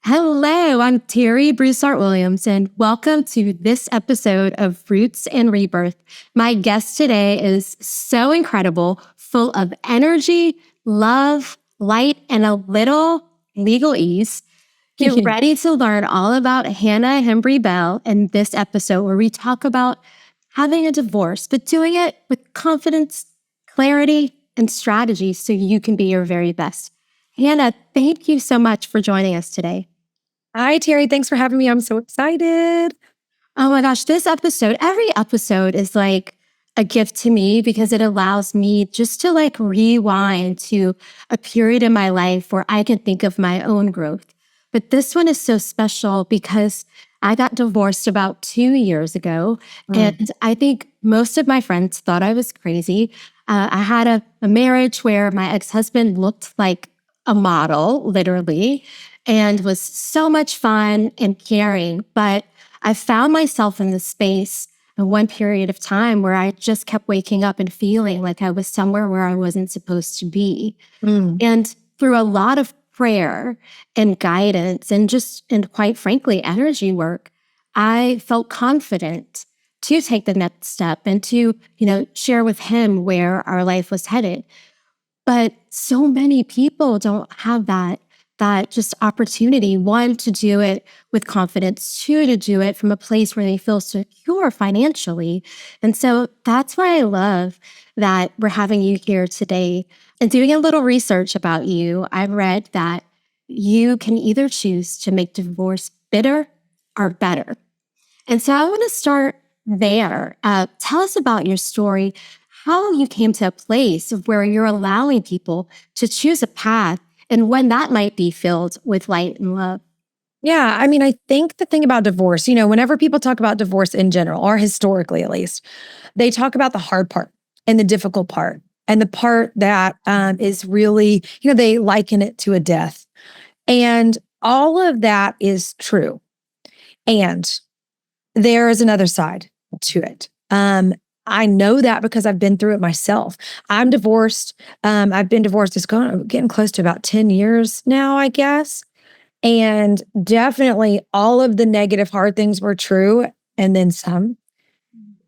Hello, I'm Terri Broussard Williams, and welcome to this episode of Roots and Rebirth. My guest today is so incredible, full of energy, love, light, and a little legal ease. Get ready to learn all about Hannah Hembree Bell in this episode, where we talk about having a divorce, but doing it with confidence, clarity, and strategy so you can be your very best. Hannah, thank you so much for joining us today. Hi, Terri. Thanks for having me. I'm so excited. Oh my gosh, every episode is like a gift to me because it allows me just to like rewind to a period in my life where I can think of my own growth. But this one is so special because I got divorced about 2 years ago. And I think most of my friends thought I was crazy. I had a marriage where my ex-husband looked like a model, literally, and was so much fun and caring. But I found myself in this space in one period of time where I just kept waking up and feeling like I was somewhere where I wasn't supposed to be. And through a lot of prayer and guidance and quite frankly, energy work, I felt confident to take the next step and to, share with him where our life was headed. But so many people don't have that just opportunity, one, to do it with confidence, two, to do it from a place where they feel secure financially. And so that's why I love that we're having you here today. And doing a little research about you, I read that you can either choose to make divorce bitter or better. And so I want to start there. Tell us about your story, how you came to a place of where you're allowing people to choose a path and when that might be filled with light and love. Yeah. I think the thing about divorce, whenever people talk about divorce in general, or historically at least, they talk about the hard part and the difficult part and the part that is really, they liken it to a death. And all of that is true. And there is another side to it. I know that because I've been through it myself. I'm divorced. I've been divorced. It's getting close to about 10 years now, I guess. And definitely all of the negative, hard things were true. And then some.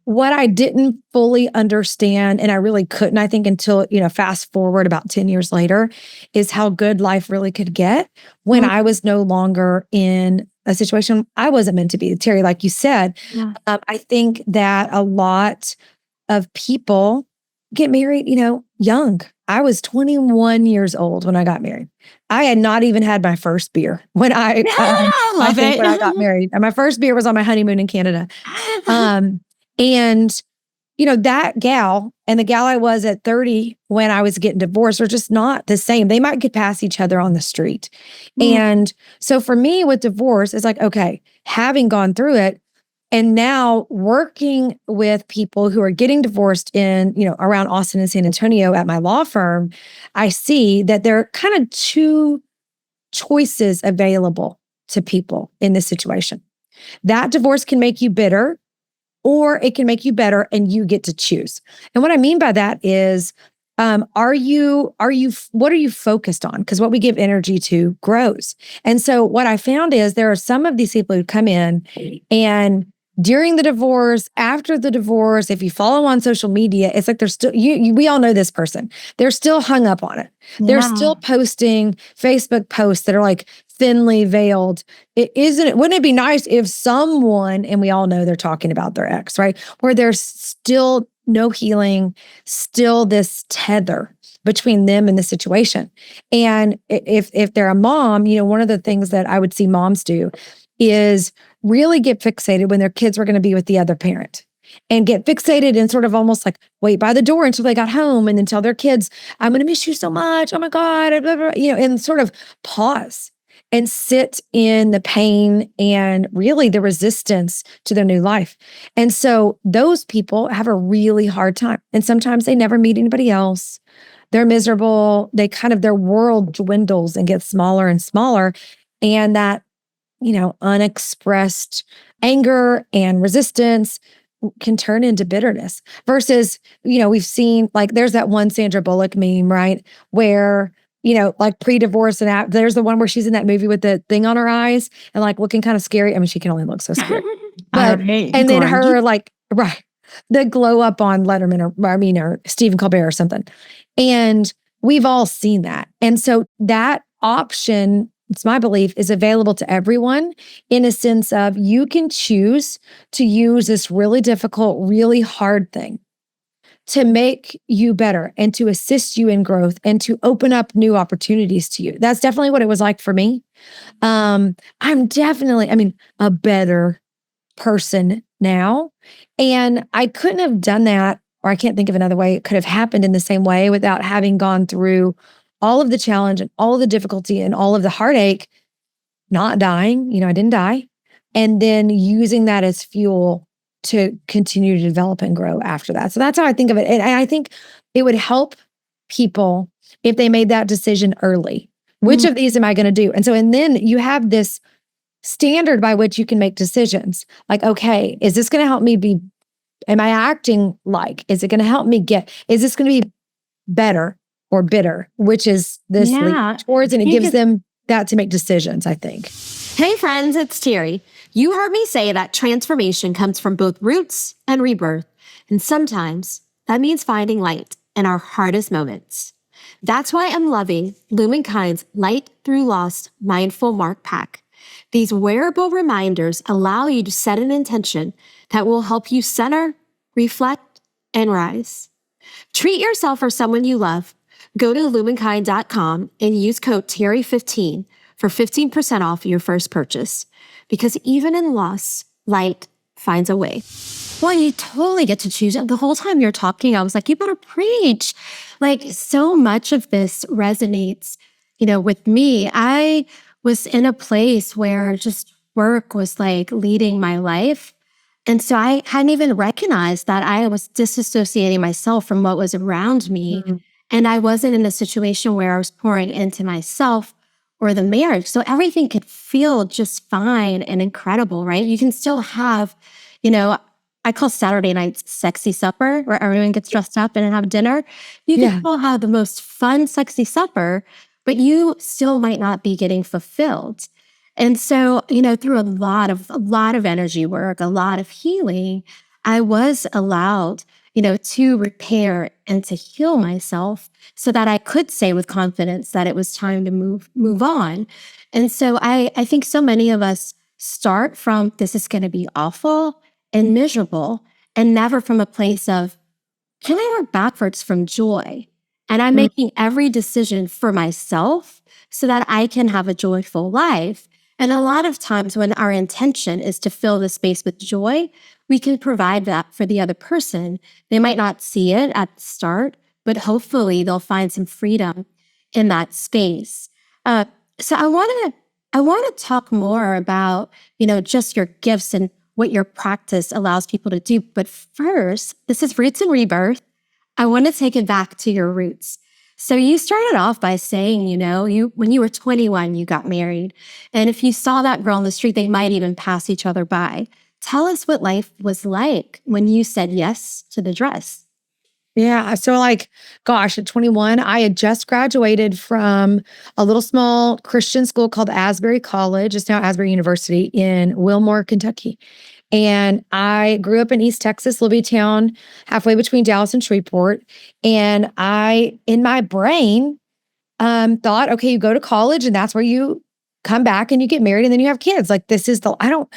What I didn't fully understand, and I really couldn't, I think, until, fast forward about 10 years later, is how good life really could get when I was no longer in a situation I wasn't meant to be. Terri, like you said, I think that a lot of people get married, young. I was 21 years old when I got married. I had not even had my first beer when I got married. And my first beer was on my honeymoon in Canada. And, that gal and the gal I was at 30 when I was getting divorced are just not the same. They might get past each other on the street. And so for me with divorce, it's like, okay, having gone through it and now working with people who are getting divorced in, around Austin and San Antonio at my law firm, I see that there are kind of two choices available to people in this situation. That divorce can make you bitter, or it can make you better and you get to choose. And what I mean by that is, what are you focused on? Because what we give energy to grows. And so what I found is there are some of these people who come in and during the divorce, after the divorce, if you follow on social media, it's like they're still, we all know this person. They're still hung up on it. They're still posting Facebook posts that are like thinly veiled. Wouldn't it be nice if someone, and we all know they're talking about their ex, right? Where there's still no healing, still this tether between them and the situation. And if they're a mom, one of the things that I would see moms do is really get fixated when their kids were going to be with the other parent and get fixated and sort of almost like wait by the door until they got home and then tell their kids, I'm going to miss you so much. Oh my God, blah, blah, blah, and sort of pause and sit in the pain and really the resistance to their new life. And so those people have a really hard time. And sometimes they never meet anybody else. They're miserable. Their world dwindles and gets smaller and smaller. And that, unexpressed anger and resistance can turn into bitterness versus, we've seen like, there's that one Sandra Bullock meme, right? Where like pre-divorce there's the one where she's in that movie with the thing on her eyes and like looking kind of scary. I mean, she can only look so scary. But, and then her like, right, the glow up on Letterman or Stephen Colbert or something. And we've all seen that. And so that option, it's my belief, is available to everyone in a sense of you can choose to use this really difficult, really hard thing to make you better and to assist you in growth and to open up new opportunities to you. That's definitely what it was like for me. I'm definitely, a better person now. And I couldn't have done that, or I can't think of another way it could have happened in the same way without having gone through all of the challenge and all of the difficulty and all of the heartache, not dying, I didn't die, and then using that as fuel to continue to develop and grow after that. So that's how I think of it. And I think it would help people if they made that decision early. Which of these am I going to do? And then you have this standard by which you can make decisions. Like, okay, is this going to help me am I acting like, is it going to help me is this going to be better or bitter? Which is this lead towards, and it gives them that to make decisions, I think. Hey friends, it's Terri. You heard me say that transformation comes from both roots and rebirth. And sometimes that means finding light in our hardest moments. That's why I'm loving Lumankind's Light Through Loss Mindful Mark Pack. These wearable reminders allow you to set an intention that will help you center, reflect, and rise. Treat yourself or someone you love. Go to lumankind.com and use code Terri15 for 15% off your first purchase. Because even in loss, light finds a way. Well, you totally get to choose it. The whole time you're talking, I was like, you better preach. Like, so much of this resonates, with me. I was in a place where just work was like leading my life. And so I hadn't even recognized that I was disassociating myself from what was around me. Mm-hmm. And I wasn't in a situation where I was pouring into myself or the marriage. So everything could feel just fine and incredible, right? You can still have, I call Saturday nights sexy supper, where everyone gets dressed up and have dinner. You can still have the most fun, sexy supper, but you still might not be getting fulfilled. And so, through a lot of energy work, a lot of healing, I was allowed, to repair and to heal myself so that I could say with confidence that it was time to move on. And so I think so many of us start from, this is going to be awful and miserable, and never from a place of, can I work backwards from joy? And I'm making every decision for myself so that I can have a joyful life. And a lot of times when our intention is to fill the space with joy, we can provide that for the other person. They might not see it at the start, but hopefully they'll find some freedom in that space. So I want to talk more about, just your gifts and what your practice allows people to do. But first, this is Roots and Rebirth. I want to take it back to your roots. So you started off by saying, when you were 21, you got married. And if you saw that girl on the street, they might even pass each other by. Tell us what life was like when you said yes to the dress. Yeah. So at 21, I had just graduated from a little small Christian school called Asbury College. It's now Asbury University in Wilmore, Kentucky. And I grew up in East Texas, little bitty town, halfway between Dallas and Shreveport. And I, in my brain, thought, okay, you go to college and that's where you come back and you get married and then you have kids. Like, this is I don't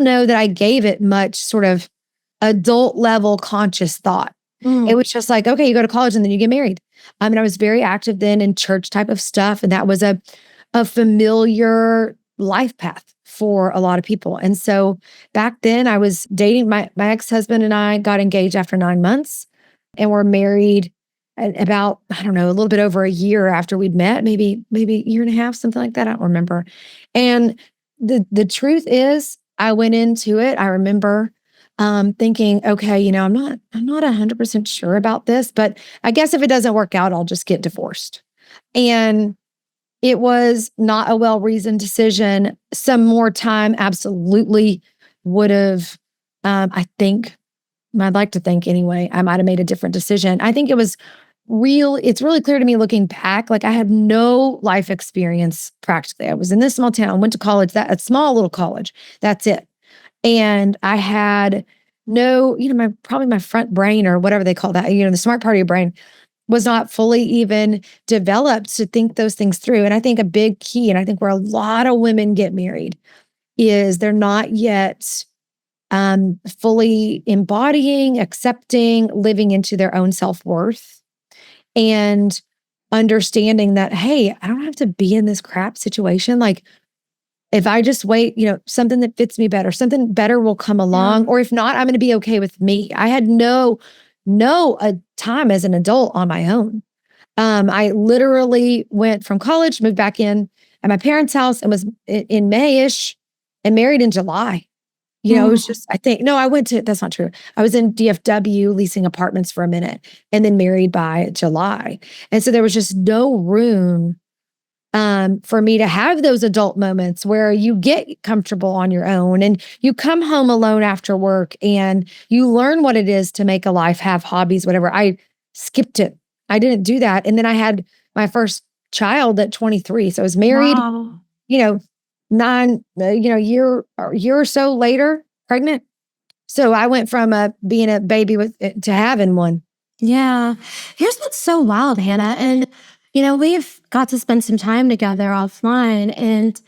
know that I gave it much sort of adult level conscious thought. It was just like, okay, you go to college and then you get married. I was very active then in church type of stuff. And that was a familiar life path for a lot of people. And so back then I was dating my ex-husband, and I got engaged after 9 months and were married about, a little bit over a year after we'd met, maybe a year and a half, something like that. I don't remember. And the truth is, I went into it. I remember thinking, okay, I'm not 100% sure about this, but I guess if it doesn't work out, I'll just get divorced. And it was not a well-reasoned decision. Some more time absolutely would have, I'd like to think anyway, I might have made a different decision. I think it was it's really clear to me looking back, like I had no life experience practically. I was in this small town, went to college, a small little college. That's it. And I had no, probably my front brain or whatever they call that, the smart part of your brain was not fully even developed to think those things through. And I think a big key, and I think where a lot of women get married, is they're not yet fully embodying, accepting, living into their own self-worth and understanding that, hey, I don't have to be in this crap situation. Like if I just wait, something that fits me better, something better will come along. Or if not, I'm going to be okay with me. I had no a time as an adult on my own. I literally went from college, moved back in at my parents' house and was in May-ish and married in July. It was just, that's not true. I was in DFW leasing apartments for a minute and then married by July. And so there was just no room for me to have those adult moments where you get comfortable on your own and you come home alone after work and you learn what it is to make a life, have hobbies, whatever. I skipped it. I didn't do that. And then I had my first child at 23. So I was married, Wow. year or so later, pregnant. So I went from being a baby to having one. Yeah. Here's what's so wild, Hannah. And, we've got to spend some time together offline. And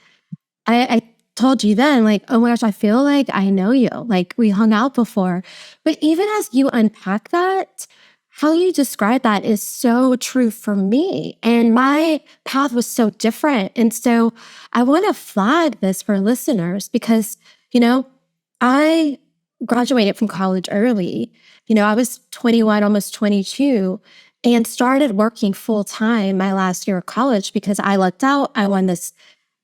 I told you then, like, oh my gosh, I feel like I know you. Like we hung out before. But even as you unpack that, how you describe that is so true for me. And my path was so different. And so I want to flag this for listeners because, I graduated from college early. I was 21, almost 22, and started working full time my last year of college because I lucked out. I won this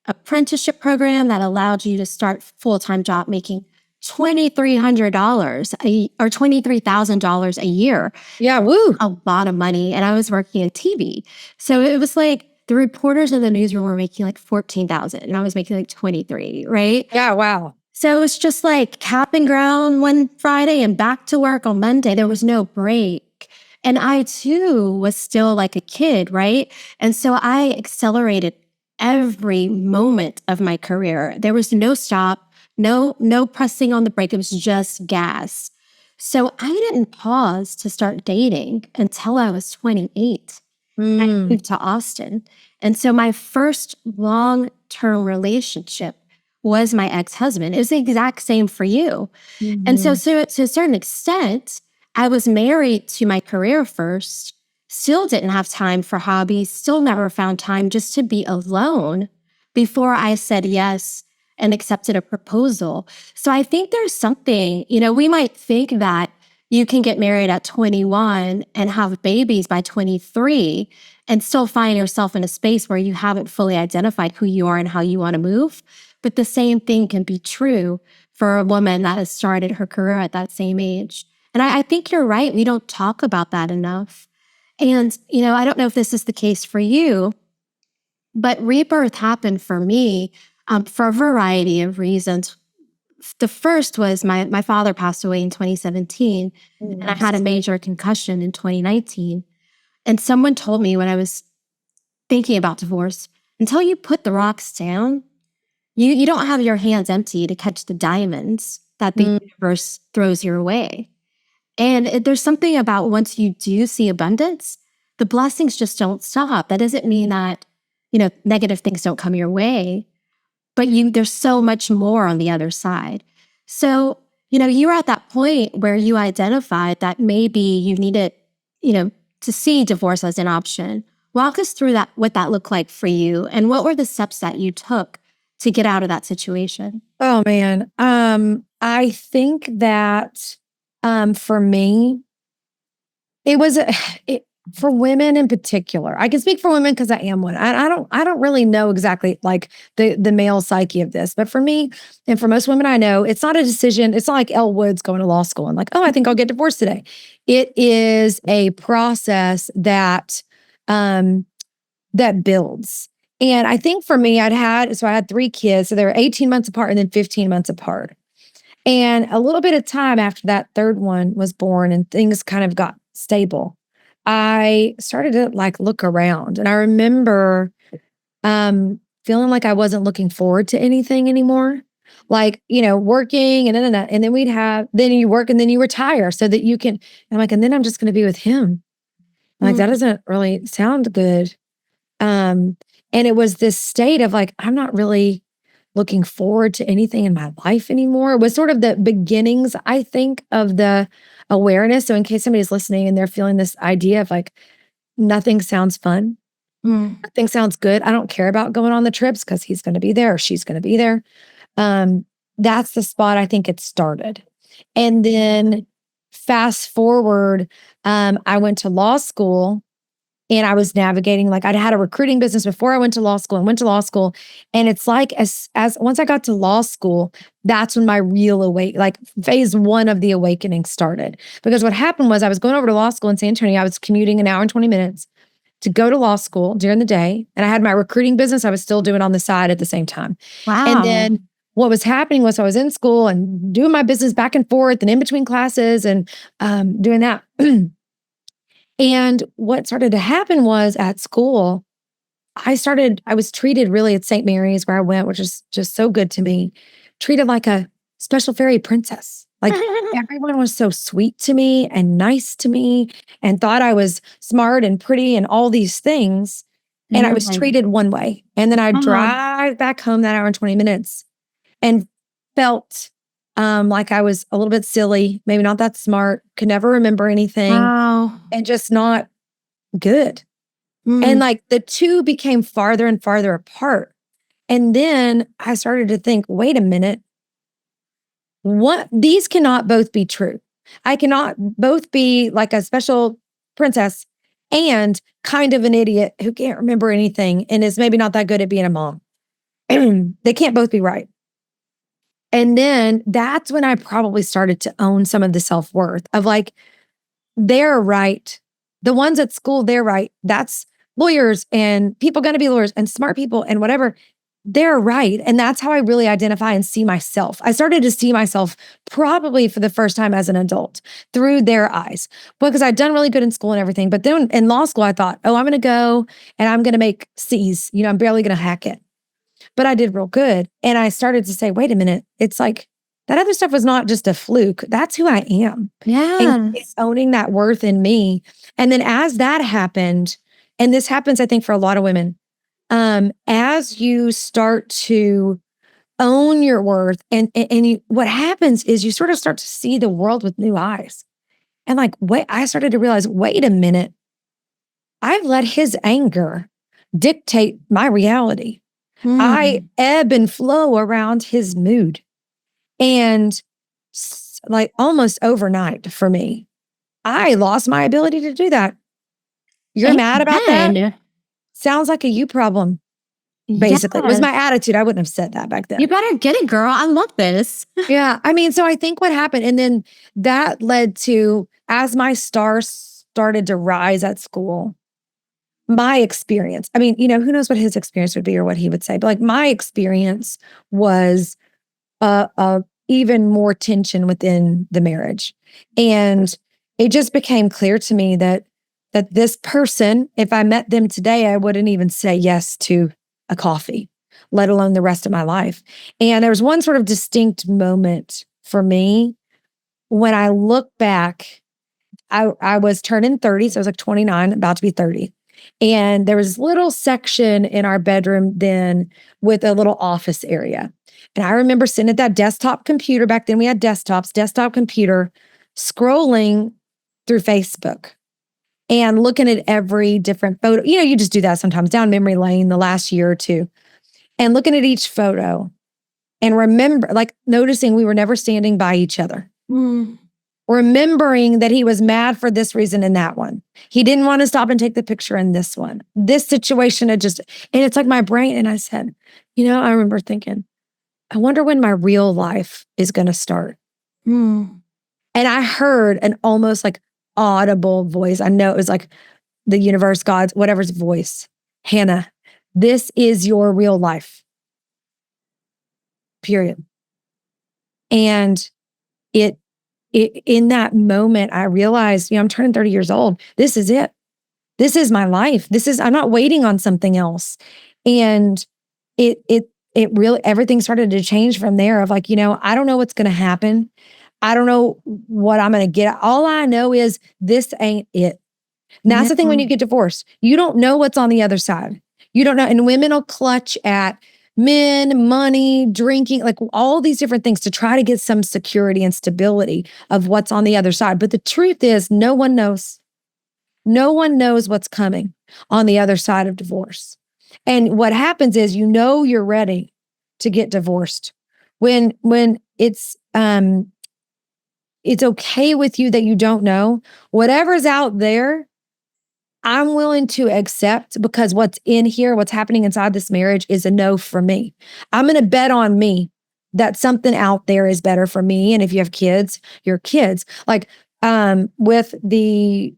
apprenticeship program that allowed you to start full-time job making $2,300 or $23,000 a year. Yeah, woo. A lot of money. And I was working in TV. So it was like the reporters in the newsroom were making like 14,000 and I was making like 23, right? Yeah, wow. So it was just like cap and ground one Friday and back to work on Monday. There was no break. And I too was still like a kid, right? And so I accelerated every moment of my career. There was no stop, no pressing on the brake. It was just gas. So I didn't pause to start dating until I was 28. I moved to Austin. And so my first long-term relationship was my ex-husband. It was the exact same for you. And so to a certain extent, I was married to my career first, still didn't have time for hobbies, still never found time just to be alone before I said yes and accepted a proposal. So I think there's something, we might think that you can get married at 21 and have babies by 23 and still find yourself in a space where you haven't fully identified who you are and how you want to move. But the same thing can be true for a woman that has started her career at that same age. And I think you're right. We don't talk about that enough. And, I don't know if this is the case for you, but rebirth happened for me for a variety of reasons. The first was my father passed away in 2017, and I had a major concussion in 2019. And someone told me when I was thinking about divorce, until you put the rocks down, you don't have your hands empty to catch the diamonds that the universe throws your way. And there's something about once you do see abundance, the blessings just don't stop. That doesn't mean that, negative things don't come your way, but there's so much more on the other side. So, you were at that point where you identified that maybe you needed, to see divorce as an option. Walk us through that, what that looked like for you, and what were the steps that you took to get out of that situation? Oh man. I think that for me, it was for women in particular. I can speak for women because I am one. I don't really know exactly like the male psyche of this, but for me and for most women I know, it's not a decision. It's not like Elle Woods going to law school and like, oh, I think I'll get divorced today. It is a process that builds. And I think for me, I had 3 kids. So they were 18 months apart and then 15 months apart. And a little bit of time after that third one was born and things kind of got stable. I started to like look around, and I remember feeling like I wasn't looking forward to anything anymore. Like, working and then you work and then you retire so that you can, I'm like, and then I'm just going to be with him. I'm like, that doesn't really sound good. And it was this state of like, I'm not really looking forward to anything in my life anymore. It was sort of the beginnings, I think, of the awareness. So in case somebody's listening and they're feeling this idea of like, nothing sounds fun. Nothing sounds good. I don't care about going on the trips because he's going to be there or she's going to be there. That's the spot I think it started. And then fast forward, I went to law school and I was navigating, like I'd had a recruiting business before I went to law school and went to law school. And it's like, as once I got to law school, that's when my real like phase one of the awakening started. Because what happened was I was going over to law school in San Antonio. I was commuting an hour and 20 minutes to go to law school during the day. And I had my recruiting business I was still doing on the side at the same time. Wow. And then what was happening was I was in school and doing my business back and forth and in between classes and doing that. And what started to happen was at school, I was treated really at St. Mary's where I went, which is just so good to me, treated like a special fairy princess. Like everyone was so sweet to me and nice to me and thought I was smart and pretty and all these things. And I was treated one way. And then I'd drive back home that hour and 20 minutes and felt like I was a little bit silly, maybe not that smart, could never remember anything, and just not good. And like the two became farther and farther apart. And then I started to think, wait a minute, these cannot both be true. I cannot both be like a special princess and kind of an idiot who can't remember anything and is maybe not that good at being a mom. They can't both be right. And then that's when I probably started to own some of the self-worth of like, they're right. The ones at school, they're right. That's lawyers and people going to be lawyers and smart people and whatever. They're right. And that's how I really identify and see myself. I started to see myself probably for the first time as an adult through their eyes because I'd done really good in school and everything. But then in law school, I thought, oh, I'm going to go and I'm going to make C's. I'm barely going to hack it. But I did real good. And I started to say, wait a minute, it's like that other stuff was not just a fluke. That's who I am. Yeah. And it's owning that worth in me. And then as that happened, and this happens, I think, for a lot of women, as you start to own your worth and what happens is you sort of start to see the world with new eyes. And like, I started to realize, wait a minute, I've let his anger dictate my reality. I ebb and flow around his mood. And like almost overnight for me, I lost my ability to do that. You're mad about that? Sounds like a you problem. Basically, it was my attitude. I wouldn't have said that back then. You better get it, girl. I love this. Yeah. I mean, so I think what happened, and then that led to, as my stars started to rise at school, my experience, I mean, who knows what his experience would be or what he would say, but like my experience was even more tension within the marriage. And it just became clear to me that this person, if I met them today, I wouldn't even say yes to a coffee, let alone the rest of my life. And there was one sort of distinct moment for me when I look back. I was turning 30, so I was like 29, about to be 30. And there was this little section in our bedroom then with a little office area. And I remember sitting at that desktop computer. Back then we had desktop computer, scrolling through Facebook and looking at every different photo. You just do that sometimes down memory lane the last year or two and looking at each photo and remember, like noticing we were never standing by each other. Remembering that he was mad for this reason in that one. He didn't want to stop and take the picture in this one. This situation and it's like my brain. And I said, I remember thinking, I wonder when my real life is going to start. And I heard an almost like audible voice. I know it was like the universe, God's, whatever's voice. Hannah, this is your real life. Period. And in that moment, I realized, I'm turning 30 years old. This is it. This is my life. I'm not waiting on something else. And it really, everything started to change from there of like, I don't know what's going to happen. I don't know what I'm going to get. All I know is this ain't it. And that's the thing when you get divorced. You don't know what's on the other side. You don't know. And women will clutch at men, money, drinking, like all these different things to try to get some security and stability of what's on the other side. But the truth is, no one knows. No one knows what's coming on the other side of divorce. And what happens is, you're ready to get divorced when it's okay with you that you don't know. Whatever's out there, I'm willing to accept, because what's in here, what's happening inside this marriage is a no for me. I'm going to bet on me that something out there is better for me. And if you have kids, your kids. Like with the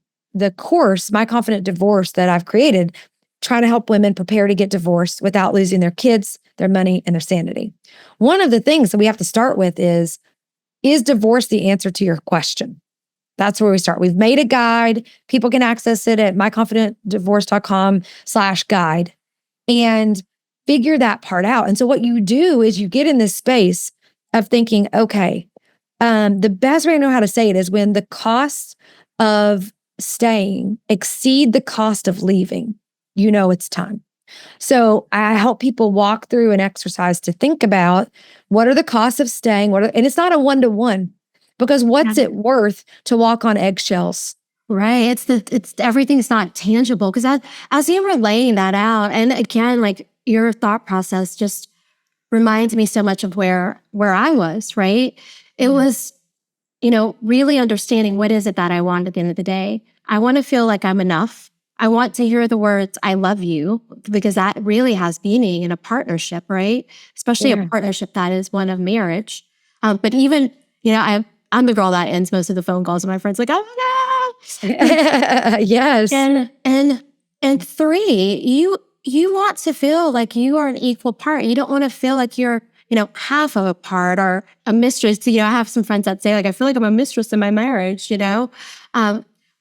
course, My Confident Divorce, that I've created, trying to help women prepare to get divorced without losing their kids, their money, and their sanity. One of the things that we have to start with is divorce the answer to your question? That's where we start. We've made a guide. People can access it at myconfidentdivorce.com/guide and figure that part out. And so what you do is you get in this space of thinking, okay, the best way I know how to say it is when the costs of staying exceed the cost of leaving, it's time. So I help people walk through an exercise to think about what are the costs of staying, and it's not a one-to-one. Because what's it worth to walk on eggshells? Right. It's everything's not tangible. Because as you were laying that out, and again, like your thought process just reminds me so much of where I was, right? It was, really understanding what is it that I want at the end of the day. I want to feel like I'm enough. I want to hear the words, I love you, because that really has meaning in a partnership, right? Especially a partnership that is one of marriage. But even, I'm the girl that ends most of the phone calls, and my friends like, oh my God. Yes. And three, you want to feel like you are an equal part. You don't want to feel like you're, half of a part or a mistress. I have some friends that say, like, I feel like I'm a mistress in my marriage,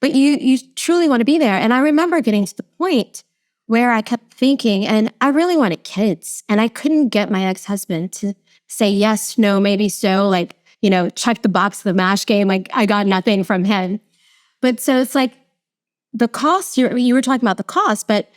but you truly want to be there. And I remember getting to the point where I kept thinking, and I really wanted kids, and I couldn't get my ex-husband to say yes, no, maybe so, like, check the box of the MASH game. Like, I got nothing from him. But so it's like the cost, you were talking about the cost, but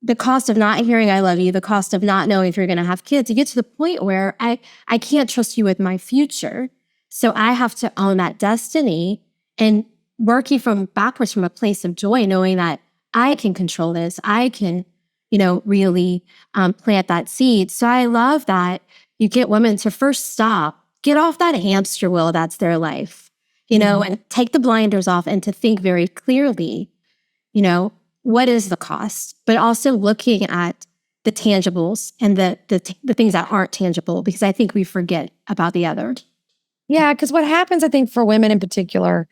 the cost of not hearing I love you, the cost of not knowing if you're going to have kids, you get to the point where I can't trust you with my future. So I have to own that destiny and working backwards from a place of joy, knowing that I can control this. I can, really plant that seed. So I love that you get women to first stop, get off that hamster wheel that's their life, and take the blinders off and to think very clearly, what is the cost, but also looking at the tangibles and the things that aren't tangible, because I think we forget about the other. Yeah, because what happens, I think, for women in particular,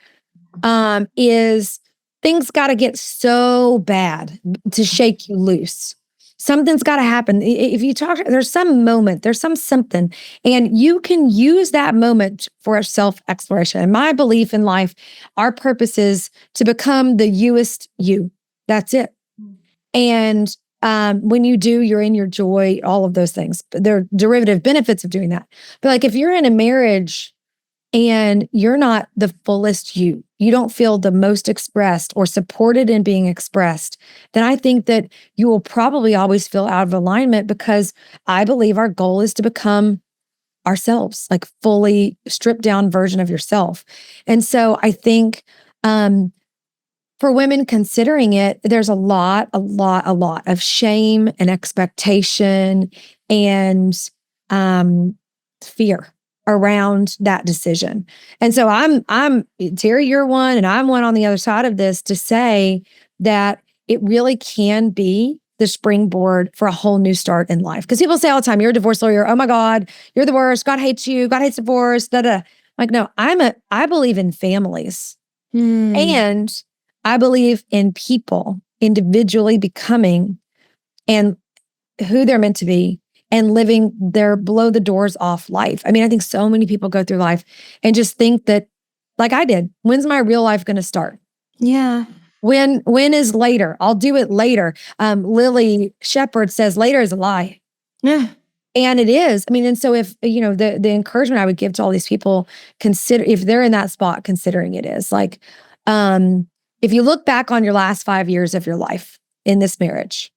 is things got to get so bad to shake you loose. Something's got to happen. If you talk, there's some moment, there's something, and you can use that moment for self-exploration. And my belief in life, our purpose is to become the youest you. That's it. And when you do, you're in your joy, all of those things. But there are derivative benefits of doing that. But like if you're in a marriage and you're not the fullest you don't feel the most expressed or supported in being expressed, then I think that you will probably always feel out of alignment, because I believe our goal is to become ourselves, like fully stripped down version of yourself. And so I think for women considering it, there's a lot of shame and expectation and fear around that decision. And so I'm Terri, you're one, and I'm one on the other side of this to say that it really can be the springboard for a whole new start in life. Because people say all the time, you're a divorce lawyer. Oh my God, you're the worst. God hates you. God hates divorce. Da da. Like, no, I believe in families. And I believe in people individually becoming and who they're meant to be and living their blow the doors off life. I mean, I think so many people go through life and just think that, like I did, when's my real life going to start? Yeah. When is later? I'll do it later. Lily Shepherd says later is a lie. Yeah. And it is. I mean, and so if, the encouragement I would give to all these people, consider if they're in that spot, considering it is like, if you look back on your last 5 years of your life in this marriage,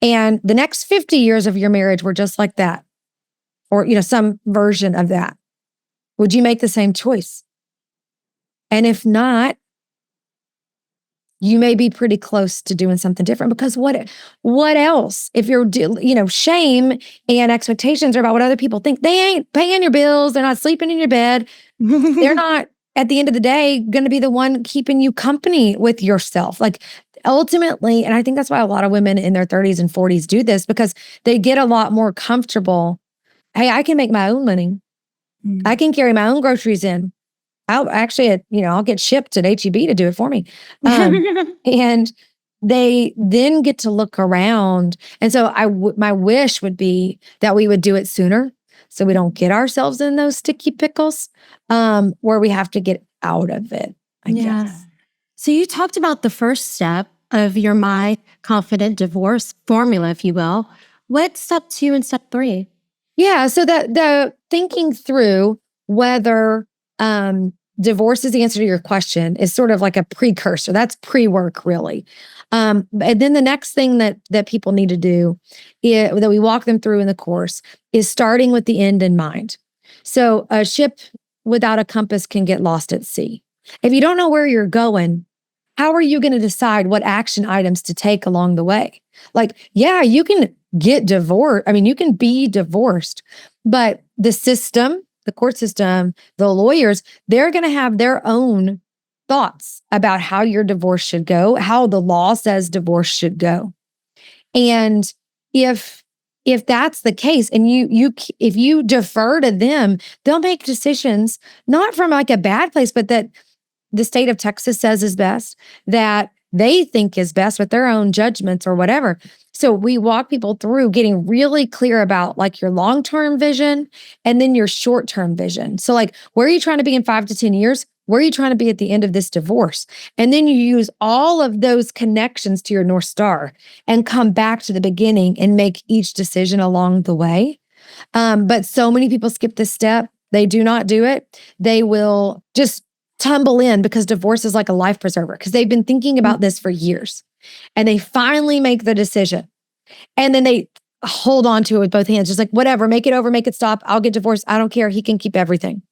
and the next 50 years of your marriage were just like that, or, some version of that, would you make the same choice? And if not, you may be pretty close to doing something different, because what else? If you're, shame and expectations are about what other people think. They ain't paying your bills. They're not sleeping in your bed. They're not, at the end of the day, going to be the one keeping you company with yourself. Like ultimately, and I think that's why a lot of women in their 30s and 40s do this, because they get a lot more comfortable. Hey, I can make my own money. I can carry my own groceries in. I'll get shipped at H-E-B to do it for me. And they then get to look around. And so my wish would be that we would do it sooner, so we don't get ourselves in those sticky pickles, where we have to get out of it, I guess. So you talked about the first step of your My Confident Divorce formula, if you will. What's step 2 and step 3? Yeah. So the thinking through whether divorce is the answer to your question is sort of like a precursor. That's pre-work, really. And then the next thing that people need to do, that we walk them through in the course, is starting with the end in mind. So a ship without a compass can get lost at sea. If you don't know where you're going, how are you going to decide what action items to take along the way? Like, yeah, you can get divorced. I mean, you can be divorced, but the system, the court system, the lawyers, they're going to have their own thoughts about how your divorce should go, how the law says divorce should go. And if that's the case, and if you defer to them, they'll make decisions not from like a bad place, but that the state of Texas says is best, that they think is best with their own judgments or whatever. So we walk people through getting really clear about like your long-term vision and then your short-term vision. So like, where are you trying to be in 5 to 10 years? Where are you trying to be at the end of this divorce? And then you use all of those connections to your North Star and come back to the beginning and make each decision along the way. But so many people skip this step. They do not do it. They will just tumble in because divorce is like a life preserver, because they've been thinking about this for years, and they finally make the decision, and then they hold on to it with both hands, just like, whatever, make it over, make it stop. I'll get divorced. I don't care. He can keep everything.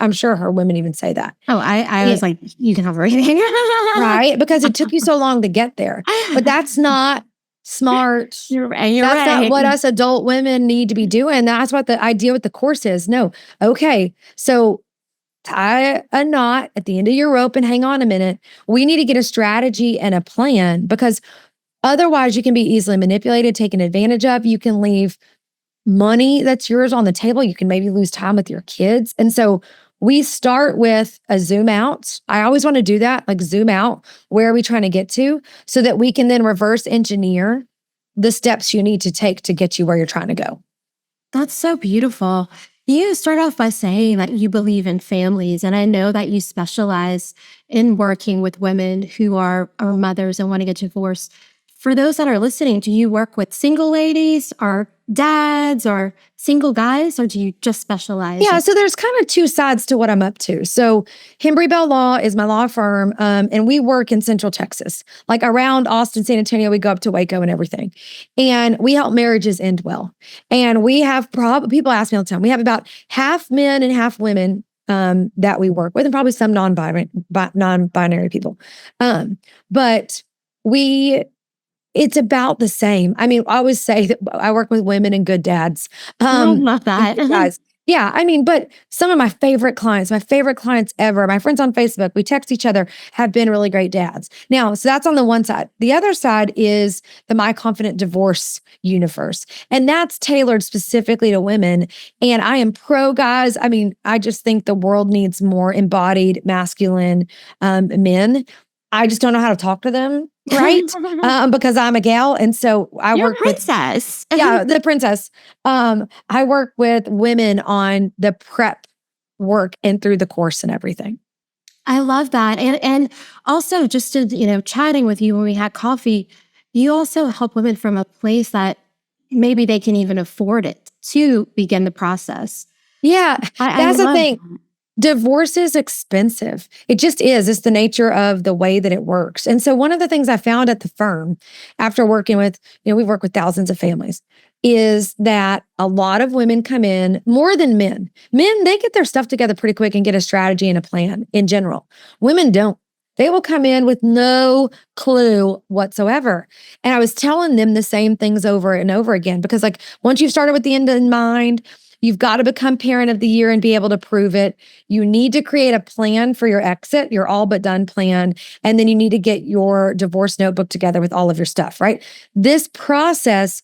I'm sure her women even say that. Oh, I was like, you can have everything. Right? Because it took you so long to get there. But that's not smart. You're That's right. not what us adult women need to be doing. That's what the idea with the course is. No. Okay. So tie a knot at the end of your rope and hang on a minute. We need to get a strategy and a plan, because otherwise you can be easily manipulated, taken advantage of. You can leave money that's yours on the table. You can maybe lose time with your kids. And so we start with a zoom out. I always want to do that, like zoom out. Where are we trying to get to? So that we can then reverse engineer the steps you need to take to get you where you're trying to go. That's so beautiful. You start off by saying that you believe in families, and I know that you specialize in working with women who are mothers and want to get divorced. For those that are listening, do you work with single ladies or dads or single guys, or do you just specialize? Yeah, so there's kind of two sides to what I'm up to. So Hembree Bell Law is my law firm, and we work in Central Texas, like around Austin, San Antonio. We go up to Waco and everything, and we help marriages end well. And we have people ask me all the time. We have about half men and half women that we work with, and probably some non-binary people. But it's about the same. I mean, I always say that I work with women and good dads. I love that. Guys. Yeah, I mean, but some of my favorite clients ever, my friends on Facebook, we text each other, have been really great dads. Now, so that's on the one side. The other side is the My Confident Divorce universe. And that's tailored specifically to women. And I am pro guys. I mean, I just think the world needs more embodied masculine men. I just don't know how to talk to them, right? Because I'm a gal. And so You're a princess. The princess. I work with women on the prep work and through the course and everything. I love that. And also just to, chatting with you when we had coffee, you also help women from a place that maybe they can even afford it to begin the process. Yeah, I that's the love thing. that. Divorce is expensive. It just is. It's the nature of the way that it works. And so one of the things I found at the firm after working with, we've worked with thousands of families, is that a lot of women come in more than men. Men, they get their stuff together pretty quick and get a strategy and a plan in general. Women don't. They will come in with no clue whatsoever. And I was telling them the same things over and over again, because like once you've started with the end in mind, you've got to become parent of the year and be able to prove it. You need to create a plan for your exit, your all but done plan. And then you need to get your divorce notebook together with all of your stuff, right? This process,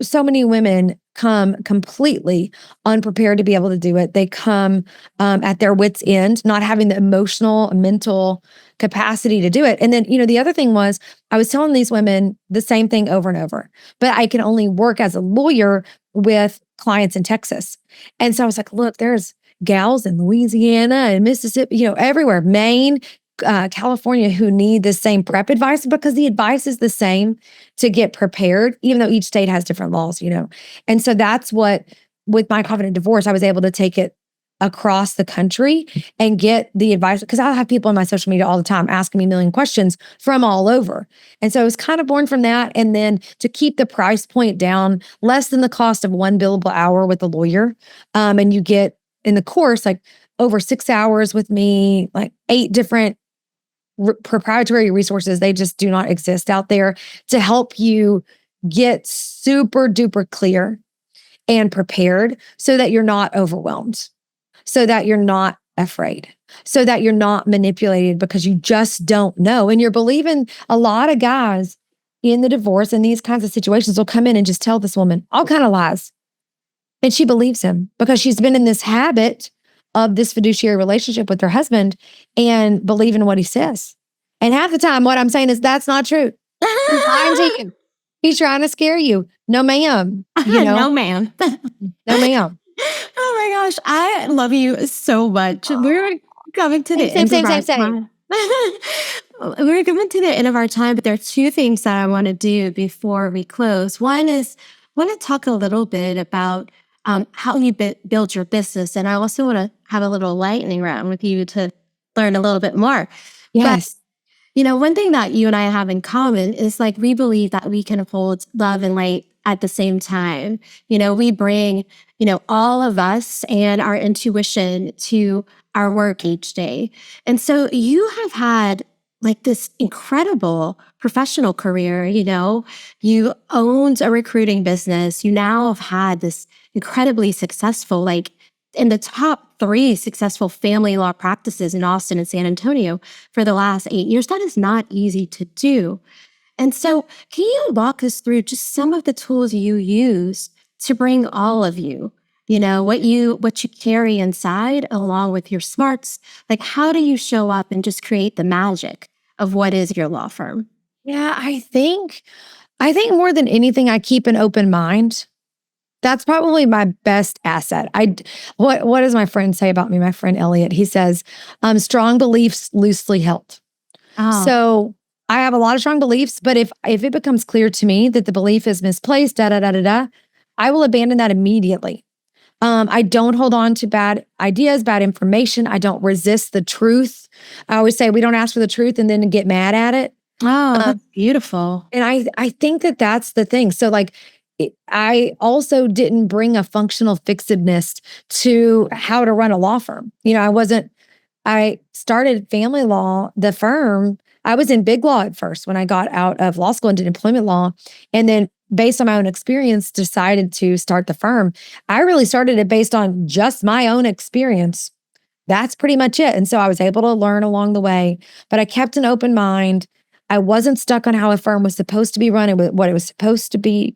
so many women come completely unprepared to be able to do it. They come at their wits' end, not having the emotional, mental capacity to do it. And then, the other thing was, I was telling these women the same thing over and over, but I can only work as a lawyer with clients in Texas. And so I was like, look, there's gals in Louisiana and Mississippi, everywhere, Maine, California, who need the same prep advice, because the advice is the same to get prepared, even though each state has different laws, And so that's what, with my Confident Divorce, I was able to take it across the country and get the advice, because I have people on my social media all the time asking me a million questions from all over. And so it was kind of born from that. And then to keep the price point down, less than the cost of one billable hour with a lawyer. And you get in the course, like over 6 hours with me, like 8 different proprietary resources. They just do not exist out there to help you get super duper clear and prepared so that you're not overwhelmed, so that you're not afraid, so that you're not manipulated because you just don't know. And you're believing a lot of guys in the divorce and these kinds of situations will come in and just tell this woman all kind of lies. And she believes him because she's been in this habit of this fiduciary relationship with her husband and believing what he says. And half the time, what I'm saying is that's not true. He's lying to you. He's trying to scare you. No, ma'am. No, ma'am. No, ma'am. Oh my gosh, I love you so much. We're coming to the end of our time. We're coming to the end of our time, but there are 2 things that I want to do before we close. One is I want to talk a little bit about how you build your business, and I also want to have a little lightning round with you to learn a little bit more. Yes. But, one thing that you and I have in common is like we believe that we can hold love and light at the same time. We bring, all of us and our intuition to our work each day. And so you have had like this incredible professional career. You owned a recruiting business. You now have had this incredibly successful, like in the top 3 successful family law practices in Austin and San Antonio for the last 8 years. That is not easy to do. And so can you walk us through just some of the tools you use to bring all of you, what you carry inside along with your smarts? Like, how do you show up and just create the magic of what is your law firm? Yeah, I think more than anything, I keep an open mind. That's probably my best asset. What does my friend say about me? My friend Elliot, he says, strong beliefs loosely held. Oh. So I have a lot of strong beliefs, but if it becomes clear to me that the belief is misplaced, I will abandon that immediately. I don't hold on to bad ideas, bad information. I don't resist the truth. I always say we don't ask for the truth and then get mad at it. Oh, that's beautiful. And I think that that's the thing. So like, I also didn't bring a functional fixedness to how to run a law firm. I started family law, the firm. I was in big law at first when I got out of law school and did employment law. And then based on my own experience, decided to start the firm. I really started it based on just my own experience. That's pretty much it. And so I was able to learn along the way, but I kept an open mind. I wasn't stuck on how a firm was supposed to be run and what it was supposed to be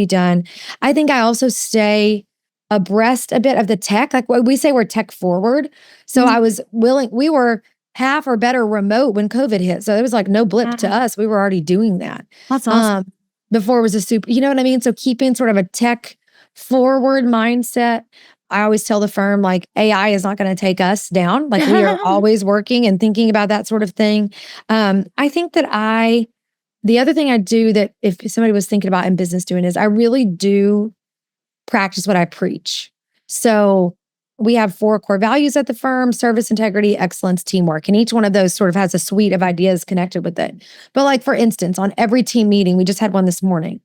done. I think I also stay abreast a bit of the tech. Like what we say, we're tech forward. So I was we were half or better remote when COVID hit. So it was like no blip to us. We were already doing that. That's awesome. Before it was a super, you know what I mean? So keeping sort of a tech forward mindset. I always tell the firm, like, AI is not going to take us down. Like, we are always working and thinking about that sort of thing. I think that the other thing I do that if somebody was thinking about in business doing is I really do practice what I preach. So we have 4 core values at the firm: service, integrity, excellence, teamwork. And each one of those sort of has a suite of ideas connected with it. But like, for instance, on every team meeting, we just had one this morning,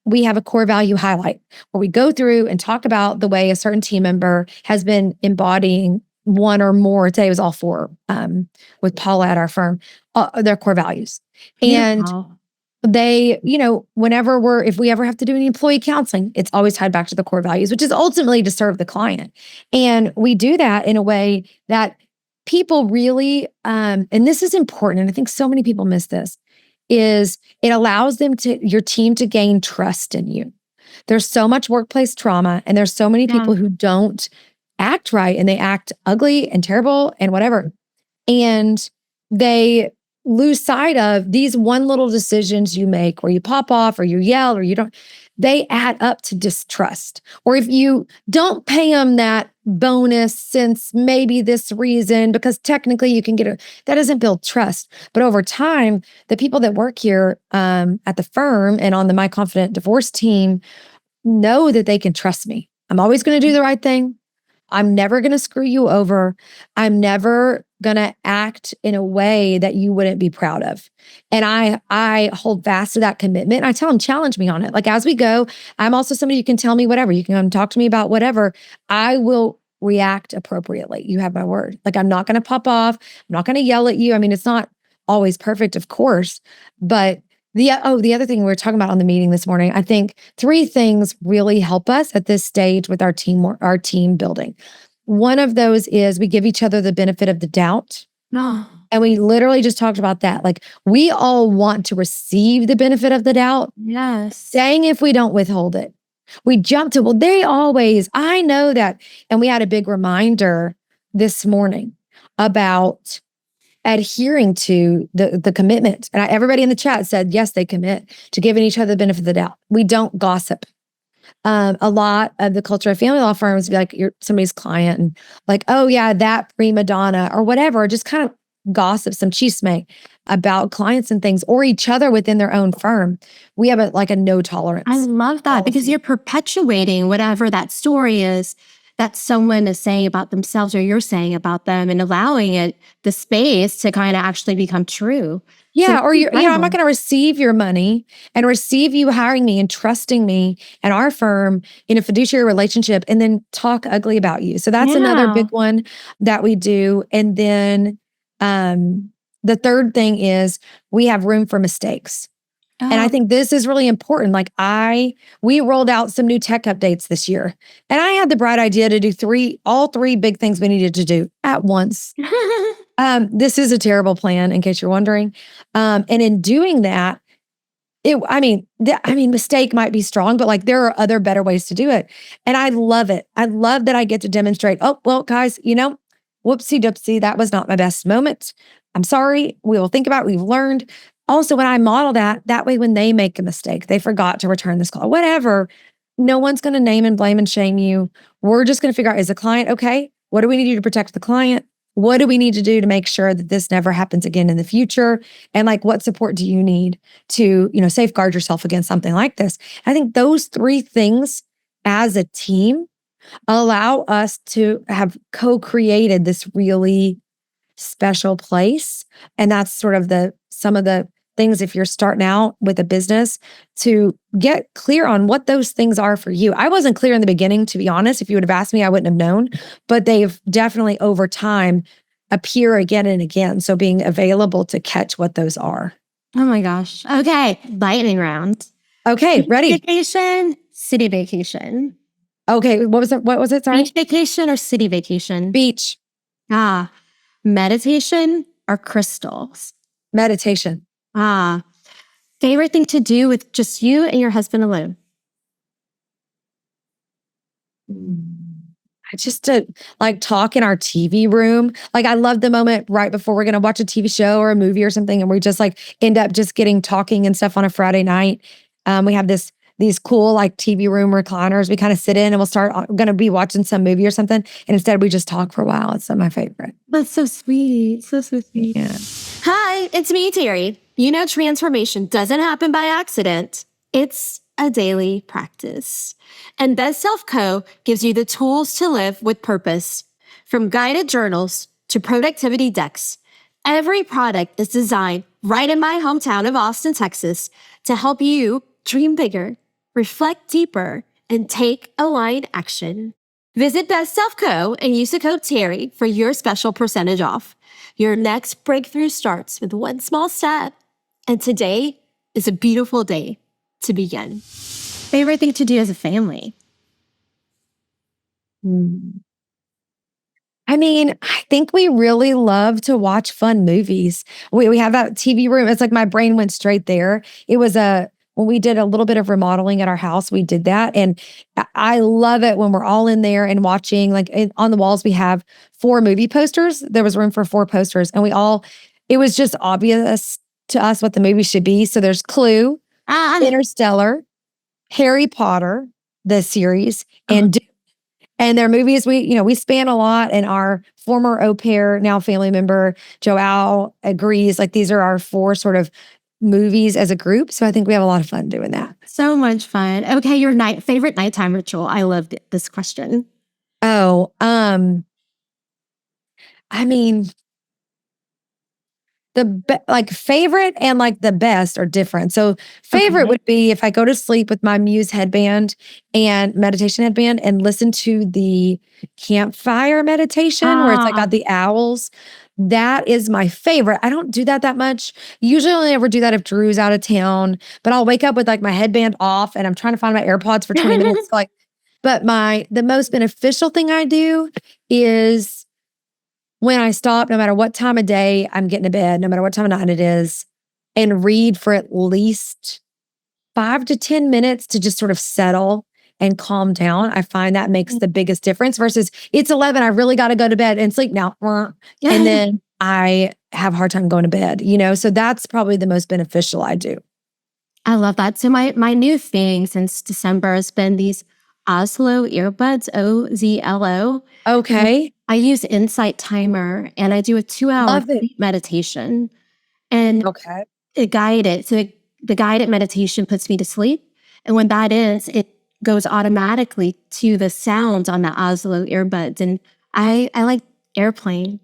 we have a core value highlight where we go through and talk about the way a certain team member has been embodying one or more. Today was all 4 with Paula at our firm, their core values. And Beautiful. they, if we ever have to do any employee counseling, it's always tied back to the core values, which is ultimately to serve the client. And we do that in a way that people really, and this is important, and I think so many people miss this, is it allows your team to gain trust in you. There's so much workplace trauma, and there's so many people who don't act right, and they act ugly and terrible and whatever. And they lose sight of these one little decisions you make where you pop off or you yell or you don't, they add up to distrust. Or if you don't pay them that bonus since maybe this reason, because technically you can that doesn't build trust. But over time, the people that work here at the firm and on the My Confident Divorce team know that they can trust me. I'm always going to do the right thing. I'm never going to screw you over. I'm never going to act in a way that you wouldn't be proud of. And I hold fast to that commitment. I tell them, challenge me on it. Like, as we go, I'm also somebody you can tell me whatever. You can come talk to me about whatever. I will react appropriately. You have my word. Like, I'm not going to pop off. I'm not going to yell at you. I mean, it's not always perfect, of course, but the other thing we were talking about on the meeting this morning, I think 3 things really help us at this stage with our team building. One of those is we give each other the benefit of the doubt. No. And we literally just talked about that. Like, we all want to receive the benefit of the doubt. Yes. Dang if we don't withhold it. We jump to, I know that. And we had a big reminder this morning about adhering to the commitment. And everybody in the chat said, yes, they commit to giving each other the benefit of the doubt. We don't gossip. A lot of the culture of family law firms be like, you're somebody's client and like, oh yeah, that prima donna or whatever, just kind of gossip, some chisme about clients and things or each other within their own firm. We have a no tolerance. I love that because you're perpetuating whatever that story is that someone is saying about themselves or you're saying about them and allowing it the space to kind of actually become true. Yeah. So Or I'm not going to receive your money and receive you hiring me and trusting me and our firm in a fiduciary relationship and then talk ugly about you. So that's another big one that we do. And then the third thing is we have room for mistakes. And I think this is really important. Like we rolled out some new tech updates this year and I had the bright idea to do all three big things we needed to do at once. This is a terrible plan in case you're wondering. And in doing that, mistake might be strong, but like there are other better ways to do it. And I love it. I love that I get to demonstrate, oh, well, guys, whoopsie doopsie, that was not my best moment. I'm sorry. We will think about it. We've learned. Also, when I model that way, when they make a mistake, they forgot to return this call, whatever, no one's going to name and blame and shame you. We're just going to figure out, is the client okay? What do we need to do to protect the client? What do we need to do to make sure that this never happens again in the future? And like, what support do you need to, safeguard yourself against something like this? I think those three things as a team allow us to have co-created this really special place. And that's sort of some of the things, if you're starting out with a business, to get clear on what those things are for you. I wasn't clear in the beginning, to be honest. If you would have asked me, I wouldn't have known, but they've definitely over time appear again and again. So being available to catch what those are. Oh my gosh. Okay. Lightning round. Okay. Ready? Vacation, city vacation. Okay. What was it? Sorry. Beach vacation or city vacation? Beach. Meditation or crystals? Meditation. Favorite thing to do with just you and your husband alone? I just like talk in our TV room. Like I love the moment right before we're going to watch a TV show or a movie or something. And we just like end up just talking and stuff on a Friday night. We have this these cool like TV room recliners. We kind of sit in and going to be watching some movie or something. And instead we just talk for a while. It's my favorite. That's so sweet. So sweet. Yeah. Hi, it's me, Terri. You know, transformation doesn't happen by accident. It's a daily practice. And Best Self Co. gives you the tools to live with purpose. From guided journals to productivity decks, every product is designed right in my hometown of Austin, Texas, to help you dream bigger, reflect deeper, and take aligned action. Visit Best Self Co. and use the code Terri for your special percentage off. Your next breakthrough starts with one small step, and today is a beautiful day to begin. Favorite thing to do as a family? I mean, I think we really love to watch fun movies. We have that TV room. It's like my brain went straight there. It was when we did a little bit of remodeling at our house, we did that. And I love it when we're all in there and watching, like on the walls, we have 4 movie posters. There was room for 4 posters and it was just obvious to us what the movie should be. So there's Clue, Interstellar, Harry Potter, the series, and their movies, we span a lot, and our former au pair, now family member, Joelle, agrees. Like these are our 4 sort of movies as a group. So I think we have a lot of fun doing that. So much fun. Okay, your favorite nighttime ritual. I love this question. Oh, I mean, favorite and like the best are different. So favorite would be if I go to sleep with my Muse headband and meditation headband and listen to the campfire meditation where it's like got the owls. That is my favorite. I don't do that much. Usually I only ever do that if Drew's out of town, but I'll wake up with like my headband off and I'm trying to find my AirPods for 20 minutes. But the most beneficial thing I do is when I stop, no matter what time of day I'm getting to bed, no matter what time of night it is, and read for at least 5 to 10 minutes to just sort of settle and calm down. I find that makes the biggest difference versus it's 11, I really got to go to bed and sleep now. And then I have a hard time going to bed, So that's probably the most beneficial I do. I love that. So my new thing since December has been these Oslo earbuds, OZLO. Okay. I use Insight Timer and I do a 2-hour meditation and it guided. So the guided meditation puts me to sleep. And when that ends, it goes automatically to the sound on the Oslo earbuds. And I like airplane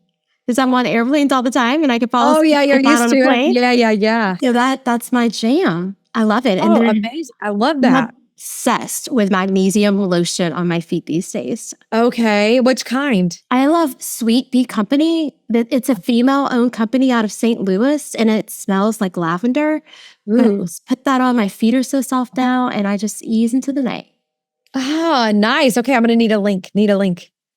because I'm on airplanes all the time and I can fall asleep. Oh yeah, you're used to it. Yeah. So that's my jam. I love it. And amazing. I love that. I'm obsessed with magnesium lotion on my feet these days. Okay. Which kind? I love Sweet Bee Company. It's a female-owned company out of St. Louis, and it smells like lavender. Put that on. My feet are so soft now, and I just ease into the night. Oh, nice. Okay, I'm going to need a link.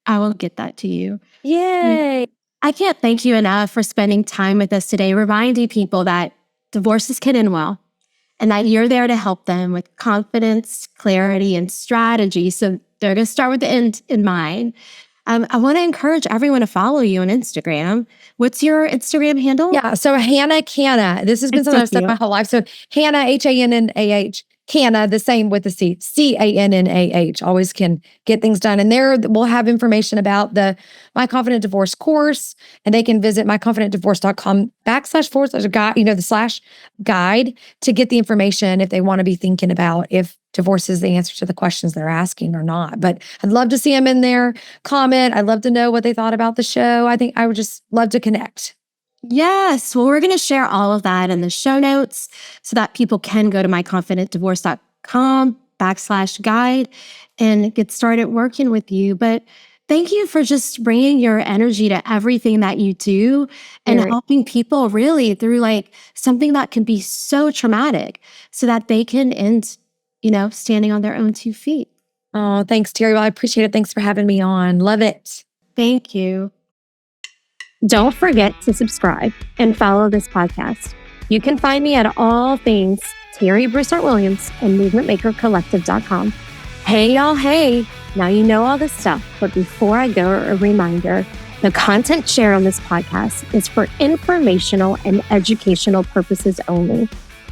I will get that to you. Yay. I can't thank you enough for spending time with us today, reminding people that divorces can end well, and that you're there to help them with confidence, clarity, and strategy. So they're going to start with the end in mind. I want to encourage everyone to follow you on Instagram. What's your Instagram handle? Yeah, so Hannah Canna. This has been something I've said my whole life. So Hannah, Hannah, Canna, the same with the C, Cannah. Always can get things done. And there we'll have information about the My Confident Divorce course, and they can visit myconfidentdivorce.com/guide, the /guide to get the information if they want to be thinking about if divorce is the answer to the questions they're asking or not. But I'd love to see them in there, comment. I'd love to know what they thought about the show. I think I would just love to connect. Yes. Well, we're going to share all of that in the show notes so that people can go to myconfidentdivorce.com/guide and get started working with you. But thank you for just bringing your energy to everything that you do and helping people really through like something that can be so traumatic so that they can end, standing on their own 2 feet. Oh, thanks, Terri. Well, I appreciate it. Thanks for having me on. Love it. Thank you. Don't forget to subscribe and follow this podcast. You can find me at all things Terri Broussard Williams and movementmakercollective.com. Hey, y'all. Hey, now you know all this stuff, but before I go, a reminder, the content shared on this podcast is for informational and educational purposes only.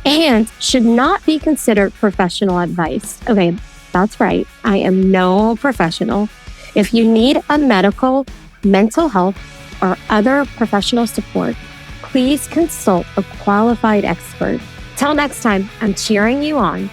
and should not be considered professional advice. Okay, that's right. I am no professional. If you need a medical, mental health, or other professional support, please consult a qualified expert. Till next time, I'm cheering you on.